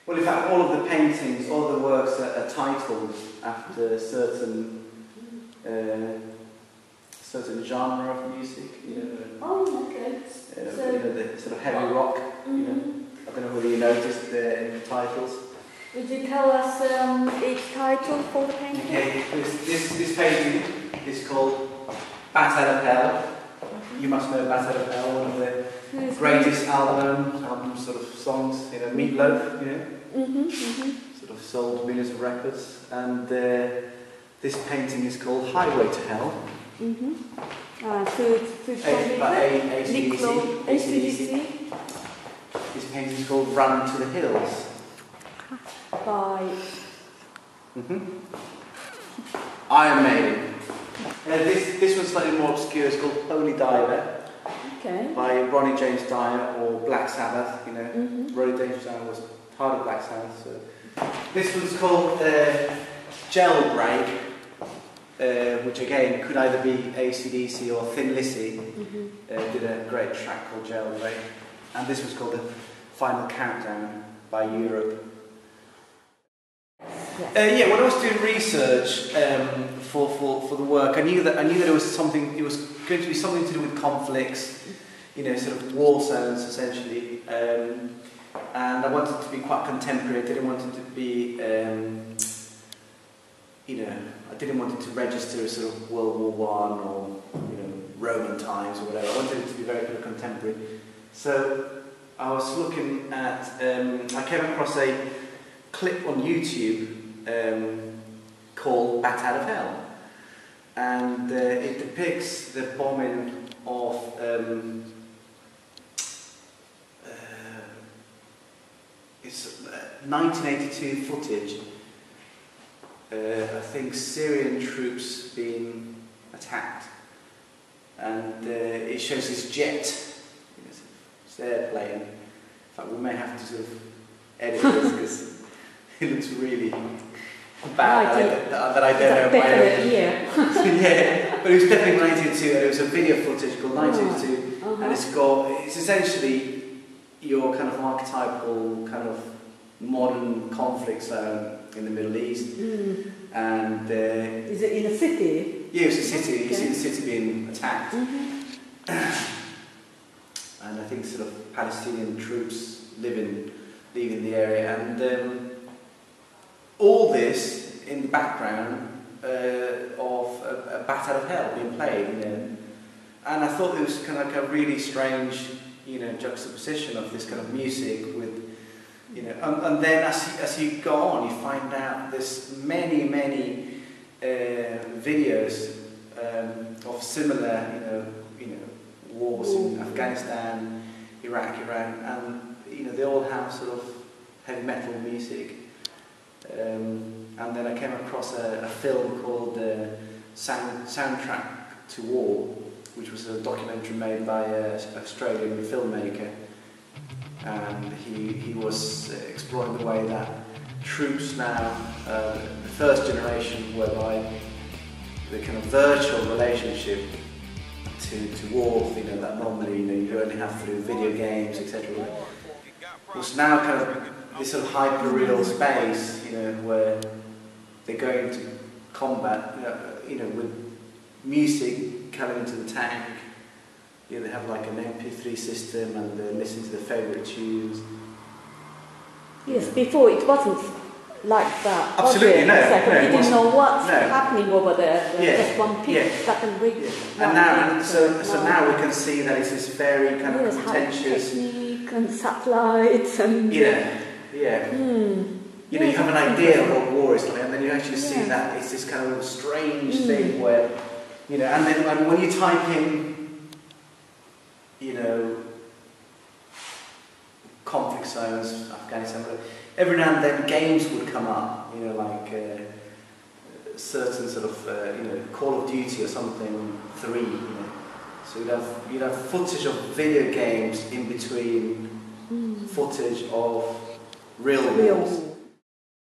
Well, in fact, all of the paintings, all the works are titled after certain genre of music. You know, oh, okay. You know, the sort of heavy rock. You know, I don't know whether you noticed the titles. Would you tell us each title for the painting? Okay, this painting is called Bat Out of Hell. You must know Bat Out of Hell, one of the greatest album sort of songs. You know, Meatloaf. You know, sort of sold millions of records. And this painting is called Highway to Hell. Food by AC/DC. This painting is called Run to the Hills. By Iron Maiden. This one's slightly more obscure. It's called Holy Diver. Okay. By Ronnie James Dio or Black Sabbath. You know, Ronnie James Dio was part of Black Sabbath. So this one's called Jailbreak, which again could either be AC/DC or Thin Lizzy. Did a great track called Jailbreak, and this was called the Final Countdown by Europe. Yeah, when I was doing research for the work, I knew that it was something. It was going to be something to do with conflicts, you know, sort of war zones essentially. And I wanted it to be quite contemporary. I didn't want it to be, you know, I didn't want it to register as sort of World War I or, you know, Roman times or whatever. I wanted it to be very kind of contemporary. So I was looking at. I came across a clip on YouTube called Bat Out of Hell, and it depicts the bombing of it's 1982 footage. I think Syrian troops being attacked, and it shows this jet, you know, it's an airplane. In fact, we may have to sort of edit this because it looks really bad that I don't know my own. Yeah, but it was definitely 1982, and it was a video footage called 1982, and it's essentially your kind of archetypal kind of modern conflict zone in the Middle East. And is it in a city? Yeah, it's a city. Okay. You see the city being attacked, and I think sort of Palestinian troops leaving the area, and all this in the background of a Bat Out of Hell being played, you know. And I thought it was kind of like a really strange, you know, juxtaposition of this kind of music with, you know, and then as you go on, you find out there's many videos of similar, you know, wars in Afghanistan, Iraq, Iran, and you know they all have sort of heavy metal music. And then I came across a film called Soundtrack to War, which was a documentary made by an Australian filmmaker, and he was exploring the way that troops now, the first generation, whereby the kind of virtual relationship to war, you know, that normally you only have through video games, etc., was now kind of this sort of hyper-real space, you know, where they go into combat, you know, with music coming into the tank. You know, they have like an MP3 system and they listen to their favourite tunes. Yes, before it wasn't like that. Absolutely, no. We didn't know what's happening over there. Just one pitch button rig. And now, so now we can see that it's this very kind of contentious technique and satellites and you know, you have an idea of what war is like, and then you actually see that it's this kind of strange thing where, you know, and then when you type in, you know, conflict zones, Afghanistan, every now and then games would come up, you know, like certain sort of, you know, Call of Duty or something, 3, you know. So you'd have footage of video games in between footage of real wars.